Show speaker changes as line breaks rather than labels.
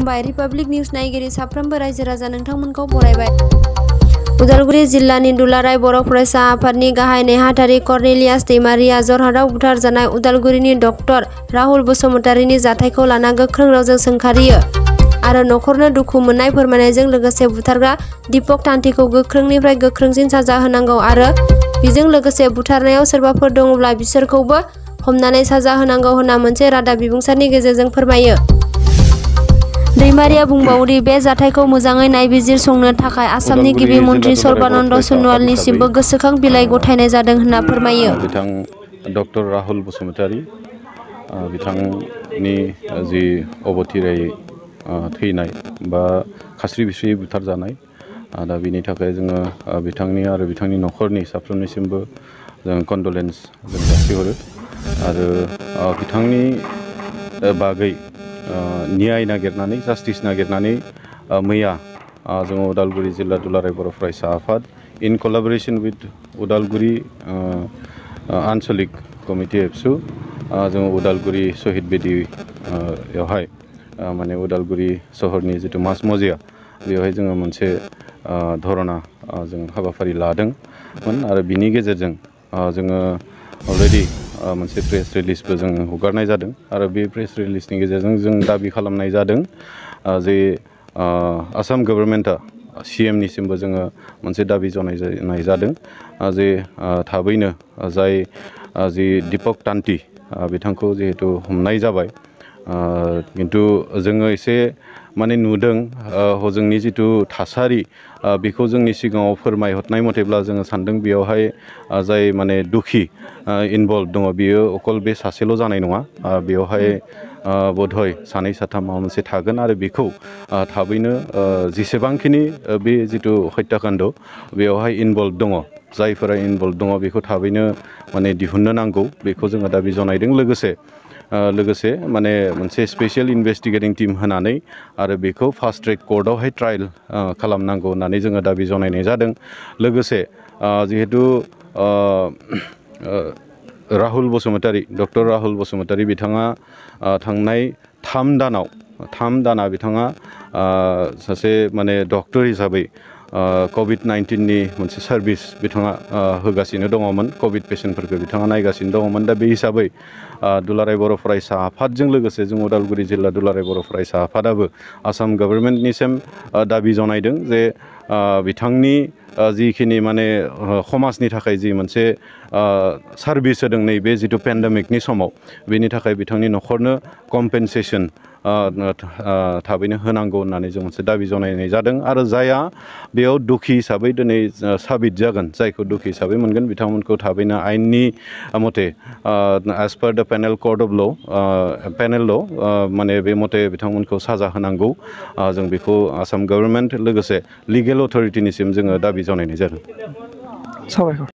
खुलुमबाय republic news नायगिरि साफ्रोमबो रायजो राजा नोंथांमोनखौ बरायबाय। उदालगुरि जिल्लानि दुलाराय बर' फरायसा आफादनि गाहाय नेहाथारि कर्नेलियास दैमारिया जरहाटआव बुथारजानाय उदालगुरिनि डक्टर राहुल बसुमतारीनि जाथायखौ लाना गोख्रों रावजों सोंखारियो आरो नखरनो दुखु मोननाय फोरमायनायजों लोगोसे बुथारग्रा दीपक तान्तिखौ गोख्रोंनिफ्राय गोख्रोंसिन साजा होनांगौ आरो बेजों लोगोसे बुथारनायाव सोरबाफोर दङब्ला बिसोरखौबो हमनानै साजा होनांगौ होनना मोनसे रादाब बिबुंसारनि गेजेरजों फोरमायो। दैमारिया बुंबावदि बे जाथायखौ मोजाङै नायबिजिरसंनो थाखाय आसामनि गिबि मन्त्रि सर्बानन्द सनोवालनिसिमबो गोसोखां बिलाइ गथायनाय जादों होनना फोरमायो।
बिथां डक्टर राहुल बसुमतारी बिथांनि जि अबथिरायै थैनाय बा खास्रि बिस्रि बुथारजानाय दा बिनि थाखाय जोङो बिथांनि आरो बिथांनि नखरनि साफ्रोमनिसिमबो जों कन्डलेन्स जों जासिहरो आरो बिथांनि बागै न्याय नागिरनानै जास्टिस नागिरनानै मैया जोङो उदालगुरि जिल्ला दुलाराय बर' फरायसा आफाद इन कलाबरेसन विथ उदालगुरि आन्चलिक कमिटि एबसु जोङो उदालगुरि शहीद बेदियावहाय माने उदालगुरि सहरनि जितु माजमजिया बेवहाय जोङो मोनसे धरना जों हाबाफारि लादोंमोन आरो बिनि गेजेरजों जोङो अलरेडि मोनसे प्रेस रिलिजबो जों हगारनाय जादों आरो बे प्रेस रिलिजनि गेजेरजों जों दाबि खालामनाय जादों जे आसाम गभर्नमेन्टआ CMनिसिमबो जोङो मोनसे दाबि जनायनाय जादों जे थाबैनो जाय जि दीपक तान्ति बिथांखौ जिहेतु हमनाय जाबाय किन्तु जोङो एसे माने नुदों हजोंनि जितु थासारि बेखौ जोंनि सिगाङाव फोरमायहरनाय मथेब्ला जोङो सानदों बेयावहाय जाय माने दुखि इनभल्भ दङ बियो अकल बे सासेल' जानाय नङा बेयावहाय बधय सानै साथाम माबा मोनसे थागोन आरो बेखौ थाबैनो जेसेबांखिनि बे जितु हत्याकाण्ड बेयावहाय इनभल्भ दङ जायफोरा इनभल्भ दङ बेखौ थाबैनो माने दिहुननो नांगौ बेखौ जोङो दाबि जनायदों लोगोसे माने मोनसे स्पेसियेल इनभेस्टिगेटिं टिम होनानै आरो बेखौ फास्ट ट्रेक कर्टआवहाय ट्रायल खालामनांगौ होननानै जोङो दाबि जनायनाय जादों। लोगोसे जिहेतु राहुल बसुमतारी डक्टर राहुल बसुमतारी बिथाङा थांनाय 3 दाना बिथाङा सासे माने डक्टर हिसाबै COVID-19नि मोनसे सार्भिस बिथाङा होगासिनो दङमोन कभिड पेसेन्टफोरखौ बिथाङा नायगासिनो दङमोन दा बे हिसाबै दुलाराय बर' फरायसा आफादजों लोगोसे जों उदालगुरि जिल्ला दुलाराय बर' फरायसा आफादाबो आसाम गभर्नमेन्टनिसिम दाबि जनायदों जे बिथांनि जिखिनि माने समाजनि थाखाय जि मोनसे सार्भिस होदों नैबे जितु पेन्डेमिकनि समाव बेनि थाखाय बिथांनि नखरनो कम्पेनसेसन थाबैनो होनांगौ होननानै जों मोनसे दाबि जनायनाय जादों आरो जायहा बेयाव दुखि हिसाबै दिनै साबित जागोन जायखौ दुखि हिसाबै मोनगोन बिथांमोनखौ थाबैनो आयेननि मथे एज पार द पेनेल कड अफ ल माने बे मथे बिथांमोनखौ साजा होनांगौ जों बेखौ आसाम गभर्नमेन्ट लोगोसे लिगेल अथरिटिनिसिम जोङो दाबि जनायनाय जादों।
साबायखर।